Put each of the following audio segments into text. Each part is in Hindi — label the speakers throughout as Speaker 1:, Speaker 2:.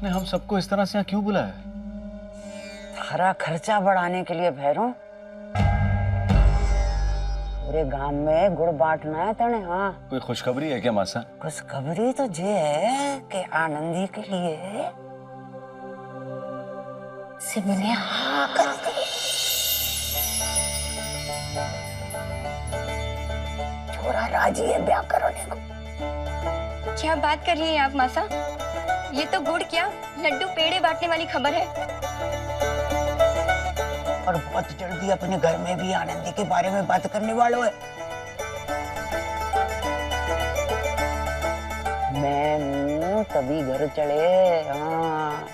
Speaker 1: आपने हम सबको इस तरह से यहाँ क्यों बुलाया?
Speaker 2: सारा खर्चा बढ़ाने के लिए भैरों। पूरे गांव में गुड़ बांटना है तने। हाँ,
Speaker 1: कोई खुशखबरी है क्या मासा?
Speaker 2: खुशखबरी तो ये है कि आनंदी के लिए शिव ने हाँ कर दी। छोरा राजी है ब्याह करने को।
Speaker 3: क्या बात कर रही हैं आप मासा? ये तो गुड़ क्या लड्डू पेड़े बांटने वाली खबर है।
Speaker 2: और बहुत जल्दी अपने घर में भी आनंदी के बारे में बात करने वालों है। मैं हूँ तभी घर चले। हाँ,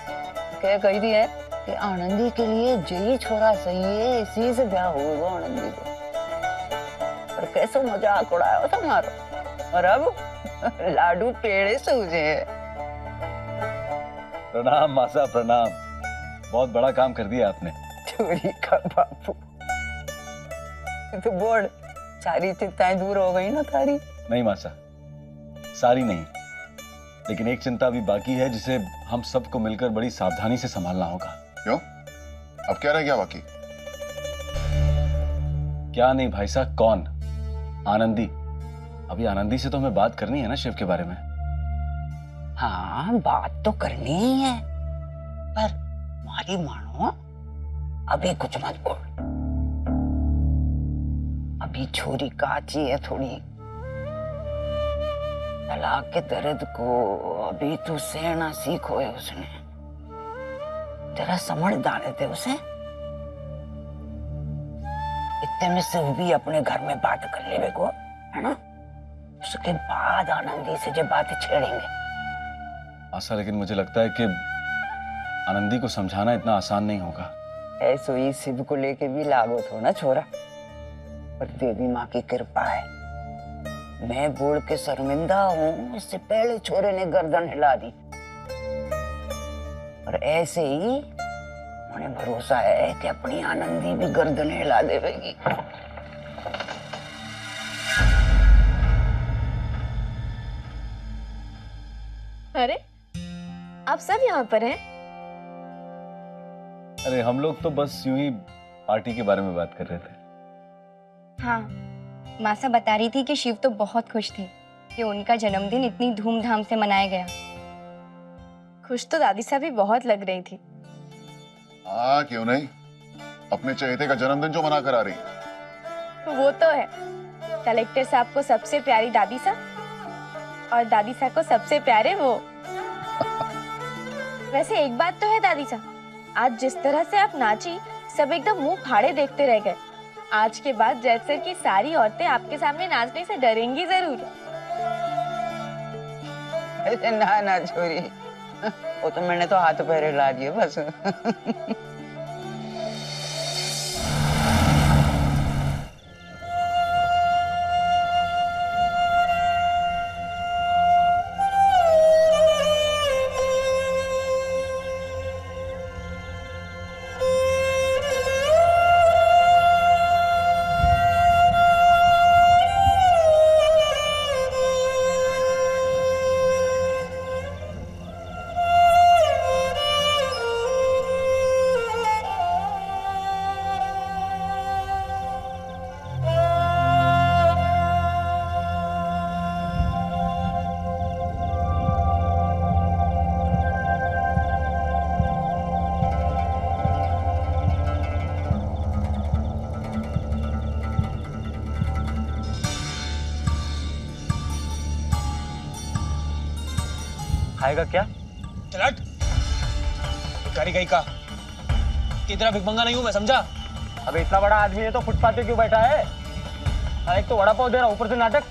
Speaker 2: क्या कही थी है कि आनंदी के लिए यही छोरा सही है, इसी से ब्याह होगा आनंदी को। और कैसे मजाक उड़ाया तुम्हारा। और अब लाडू पेड़े सूझे।
Speaker 1: प्रणाम मासा, प्रणाम। बहुत बड़ा काम कर दिया आपने।
Speaker 2: चोरी का बापू, तो बोल सारी चिंताएं दूर हो गई ना तारी?
Speaker 1: नहीं मासा, सारी नहीं, लेकिन एक चिंता अभी बाकी है जिसे हम सबको मिलकर बड़ी सावधानी से संभालना होगा।
Speaker 4: क्यों? अब क्या रह गया बाकी?
Speaker 1: क्या नहीं भाई साहब, कौन? आनंदी। अभी आनंदी से तो हमें बात करनी है ना शिव के बारे में।
Speaker 2: हाँ, बात तो करनी ही है, पर मारी मानो अभी कुछ मत बोल। अभी छोरी काची है थोड़ी। तलाक के दर्द को अभी तू सहना सीखो है उसने। जरा समझ डाले थे उसे। इतने में से भी अपने घर में बात कर ले को, है ना? उसके बाद आनंदी से जब बात छेड़ेंगे।
Speaker 1: आशा, लेकिन मुझे लगता है कि आनंदी को समझाना इतना आसान नहीं होगा।
Speaker 2: ऐसो ही शिव को लेके भी लागो थो ना छोरा, पर देवी माँ की कृपा है। मैं बोल के शर्मिंदा हूँ, इससे पहले छोरे ने गर्दन हिला दी। और ऐसे ही मुझे भरोसा है कि अपनी आनंदी भी गर्दन हिला देवेगी।
Speaker 3: अरे आप सब यहाँ पर हैं?
Speaker 1: अरे हम लोग तो बस यूं ही पार्टी के बारे में बात कर रहे थे।
Speaker 3: हाँ, मासा बता रही थी कि शिव तो बहुत खुश थे कि उनका जन्मदिन इतनी धूमधाम से मनाया गया। खुश तो दादी साहब भी बहुत लग रही थी।
Speaker 4: हाँ, क्यों नहीं? अपने चहेते का जन्मदिन जो मना कर आ रही।
Speaker 3: वो तो है। कलेक्टर साहब को सबसे प्यारी दादी साहब और दादी साहब को सबसे प्यारे वो। वैसे एक बात तो है दादी साहब, आज जिस तरह से आप नाची सब एकदम मुंह फाड़े देखते रह गए। आज के बाद जैसर की सारी औरतें आपके सामने नाचने से डरेंगी जरूर।
Speaker 2: ना ना छोरी, वो तो मैंने तो हाथ पैर हिला दिए बस।
Speaker 5: खाएगा क्या?
Speaker 6: चलट भिखारी कहीं का। की तरह भिखमंगा नहीं हूं मैं, समझा?
Speaker 5: अबे इतना बड़ा आदमी है तो फुटपाथ पे क्यों बैठा है? एक तो वड़ा पाव दे रहा, ऊपर से नाटक।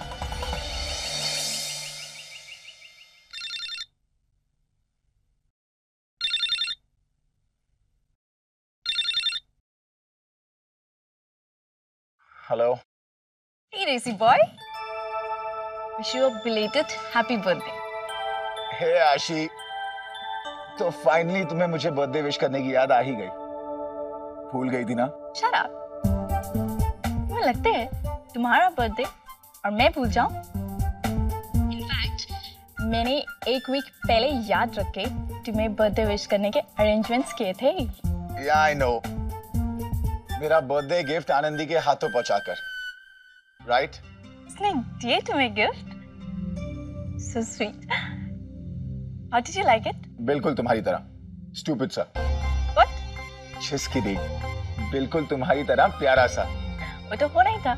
Speaker 4: Hello.
Speaker 3: Hey Racy boy, wish you a belated happy birthday.
Speaker 4: हे आशी, तो फाइनली तुम्हें मुझे बर्थडे विश करने की याद आ ही गई। भूल गई थी ना?
Speaker 3: Shut up. तुम्हें लगता है तुम्हारा बर्थडे और मैं भूल जाऊं? In fact,
Speaker 7: मैंने एक वीक पहले याद रख के तुम्हें बर्थडे विश करने के अरेंजमेंट्स किए थे।
Speaker 4: या आई नो, मेरा बर्थडे गिफ्ट आनंदी के हाथों पहुंचाकर, राइट?
Speaker 7: उसने दिए तुम्हें gift? So sweet. How did you like it?
Speaker 4: बिल्कुल तुम्हारी तरह, स्टूपिड सा।
Speaker 7: व्हाट?
Speaker 4: जस्ट किडिंग, बिल्कुल तुम्हारी तरह प्यारा सा।
Speaker 7: वो तो होना ही था,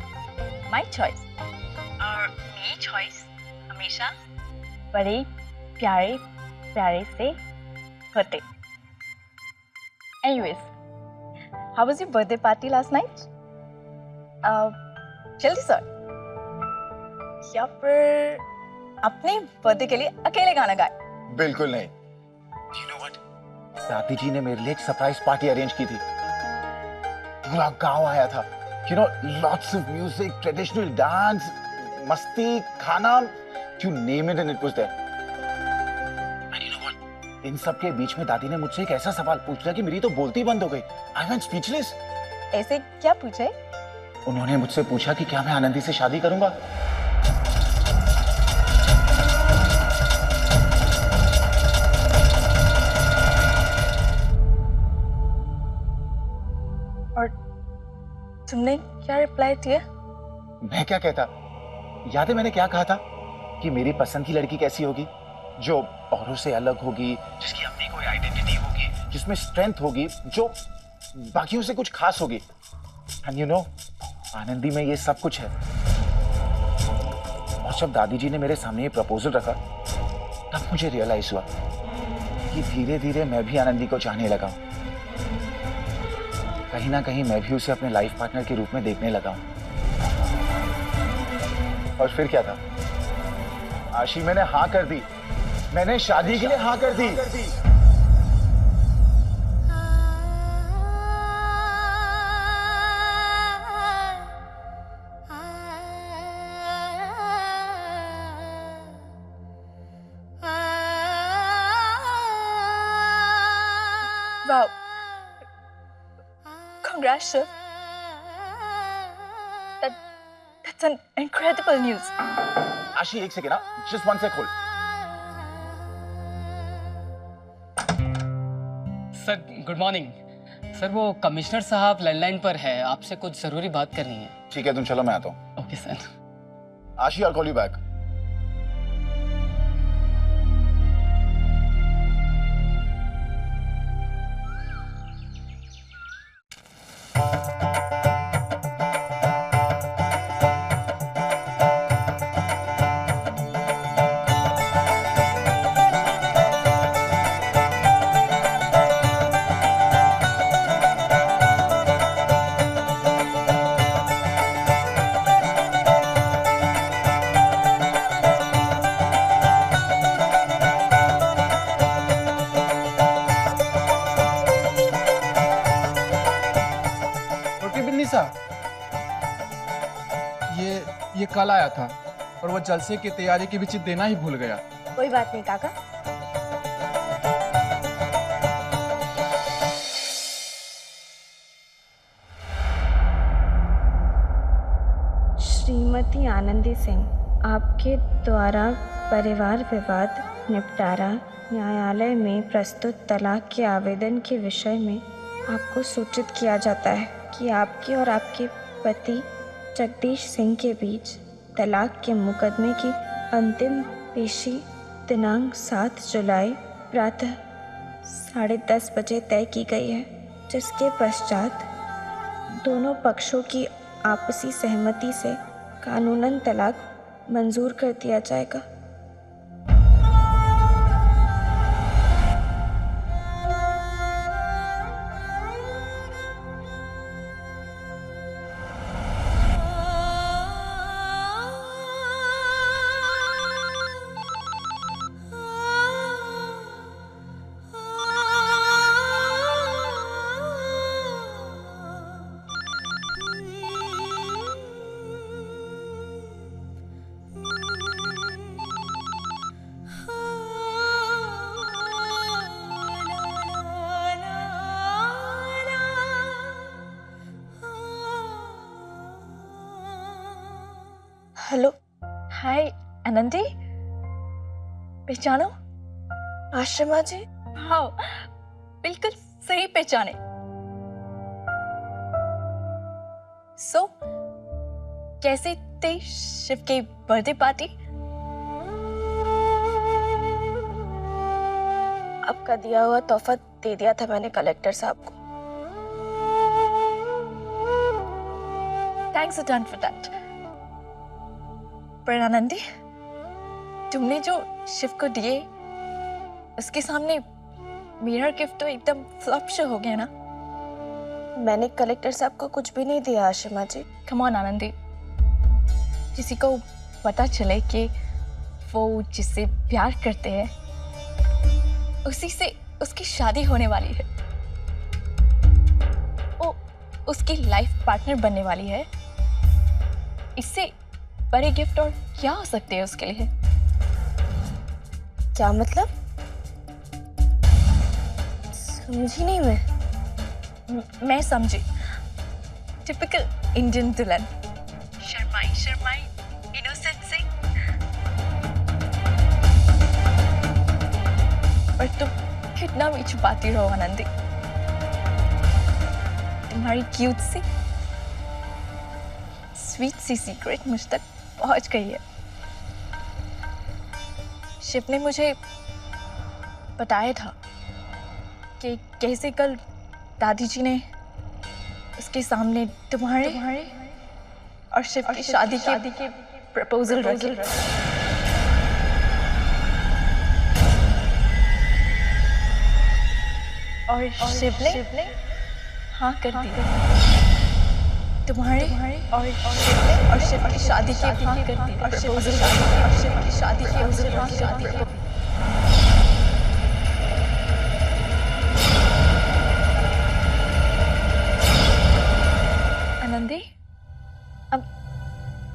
Speaker 7: माय चॉइस। और मेरी चॉइस हमेशा बड़े प्यारे प्यारे से होते। Anyways, how was your birthday party last night? जल्दी सर, या फिर अपने बर्थडे के लिए अकेले गाना गाए?
Speaker 4: बिल्कुल नहीं। You know what? दादी जी ने मेरे लिए एक सरप्राइज पार्टी अरेंज की थी। पूरा गांव आया था। You know, lots of music, traditional dance, मस्ती, खाना, you name it and it was there. And you know what? इन सब के बीच में दादी ने मुझसे एक ऐसा सवाल पूछ लिया कि मेरी तो बोलती बंद हो गई। I went speechless.
Speaker 7: ऐसे क्या पूछे?
Speaker 4: उन्होंने मुझसे पूछा कि क्या मैं आनंदी से शादी करूंगा।
Speaker 7: और तुमने क्या रिप्लाई दिया?
Speaker 4: मैं क्या कहता? याद है मैंने क्या कहा था? कि मेरी पसंद की लड़की कैसी होगी, जो औरों से अलग होगी, जिसकी अपनी कोई आइडेंटिटी होगी, जिसमें स्ट्रेंथ होगी, जो बाकियों से कुछ खास होगी। एंड यू नो, आनंदी में ये सब कुछ है। और जब दादी जी ने मेरे सामने ये प्रपोजल रखा, तब मुझे रियलाइज हुआ कि धीरे धीरे मैं भी आनंदी को चाहने लगा हूं। कहीं ना कहीं मैं भी उसे अपने लाइफ पार्टनर के रूप में देखने लगा हूं। और फिर क्या था आशी, मैंने हाँ कर दी। मैंने शादी के लिए हाँ कर दी।
Speaker 7: Wow, congrats sir. That's an incredible news.
Speaker 4: Ashi एक second, just one sec hold.
Speaker 8: Sir good morning. Sir वो कमिश्नर साहब लैंडलाइन पर है, आपसे कुछ जरूरी बात करनी है।
Speaker 4: ठीक है, तुम चलो, मैं आता हूँ।
Speaker 8: Okay sir.
Speaker 4: आशी, I'll call you back.
Speaker 9: ये कल आया था और वो जलसे की तैयारी की भी चीज देना ही भूल गया।
Speaker 3: कोई बात नहीं काका। श्रीमती आनंदी सिंह, आपके द्वारा परिवार विवाद निपटारा न्यायालय में प्रस्तुत तलाक के आवेदन के विषय में आपको सूचित किया जाता है कि आपके और आपके पति जगदीश सिंह के बीच तलाक के मुकदमे की अंतिम पेशी दिनांक 7 जुलाई प्रातः 10:30 बजे तय की गई है, जिसके पश्चात दोनों पक्षों की आपसी सहमति से कानूनन तलाक मंजूर कर दिया जाएगा।
Speaker 7: हेलो, हाय आनंदी। पहचानो?
Speaker 3: आशिमा जी।
Speaker 7: हाँ, बिल्कुल सही पहचाने। सो कैसे थे शिव की बर्थडे पार्टी?
Speaker 3: आपका दिया हुआ तोहफा दे दिया था मैंने कलेक्टर साहब को।
Speaker 7: Thanks a ton for that. पर आनंदी, तुमने जो शिव को दिए उसके सामने मेरा गिफ्ट तो एकदम फ्लॉप शो हो गया ना।
Speaker 3: मैंने कलेक्टर साहब को कुछ भी नहीं दिया आशिमा जी।
Speaker 7: कम ऑन आनंदी, किसी को पता चले कि वो जिससे प्यार करते हैं उसी से उसकी शादी होने वाली है, वो उसकी लाइफ पार्टनर बनने वाली है, इससे बड़े गिफ्ट और क्या हो सकते हैं उसके लिए?
Speaker 3: क्या मतलब? समझी नहीं
Speaker 7: मैं समझी। टिपिकल इंडियन दुल्हन, शर्माई शर्माई, इनोसेंट सी। पर तुम कितना भी छुपाती रहो आनंदी, तुम्हारी क्यूट सी स्वीट सी सीक्रेट मुझ तक पहुंच गई है। शिव ने मुझे बताया था कि कैसे कल दादी जी ने उसके सामने तुम्हारे और शिव की शादी के प्रपोजल रखे। और शिव ने हाँ कर दी। तुम्हारे और शिव की शादी के हाँ कर दी। और शिव की शादी के हाँ कर दी। Anandi,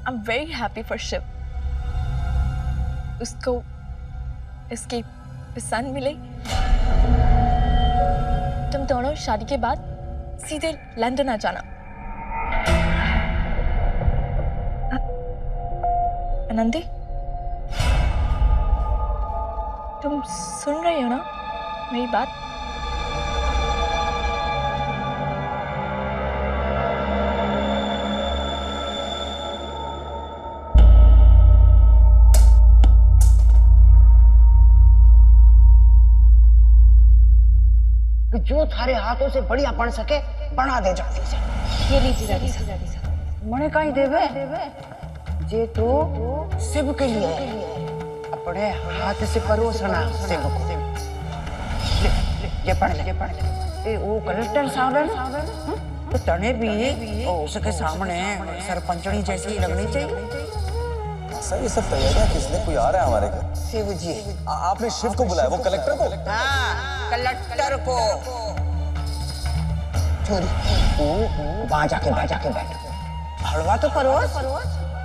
Speaker 7: I'm very happy for Shiv. उसको इसकी पसंद मिले। तुम दोनों शादी के बाद सीधे लंदन आ जाना। आनंदी, तुम सुन रही हो ना मेरी बात?
Speaker 2: जो थारे हाथों से बढ़िया बन सके बना दे जाती से।
Speaker 3: ये लीजिए दादी साहब।
Speaker 2: मने कहीं देवे जे तू शिव के लिए अपने हाथ से परोसना शिव को। ले ये पढ़ ले। ए वो कलेक्टर साहब है तो तने भी उसके सामने सरपंचनी जैसी लगनी चाहिए।
Speaker 1: सर ये सब तैयारियां किसने? कोई आ रहा है हमारे घर?
Speaker 2: शिव जी।
Speaker 1: आपने शिव को बुलाया? वो कलेक्टर को?
Speaker 2: हाँ, कलेक्टर को। छोरी वहां जाके बैठ। हलवा तो परोस।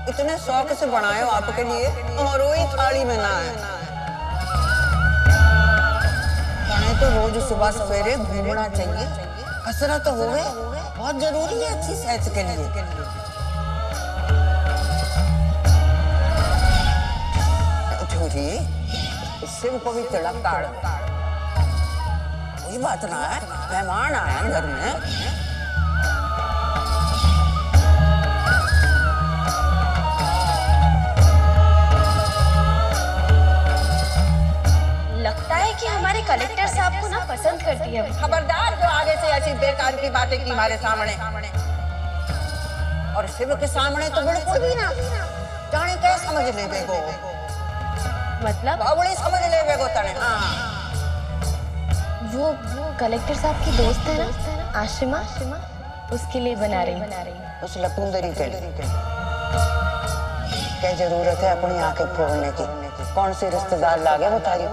Speaker 2: इतने शौक से बनाए हो आपके लिए और वही थाली में ना है। खाने तो रोज सुबह सवेरे घूमना चाहिए, कसरत तो होवे, बहुत जरूरी है अच्छी सेहत के लिए। छोरी शिव को भी तिलक काढ़। कोई बात ना है, मेहमान आए घर में।
Speaker 3: लगता है कि हमारे कलेक्टर साहब को ना पसंद करती है।
Speaker 2: खबरदार जो आगे से ऐसी बेकार की बातें की हमारे सामने। और शिव के सामने तो बिल्कुल भी ना। जाने क्या समझ ले बेगो।
Speaker 3: मतलब
Speaker 2: बड़ी समझ ले बेगो तने। हाँ
Speaker 3: वो कलेक्टर साहब की दोस्त है ना आशिमा, उसके लिए बना रही।
Speaker 2: उस लपुंदरी के लिए क्या जरूरत है अपनी आंखें फोड़ने की? कौन से रिश्तेदार लागे वो तारी?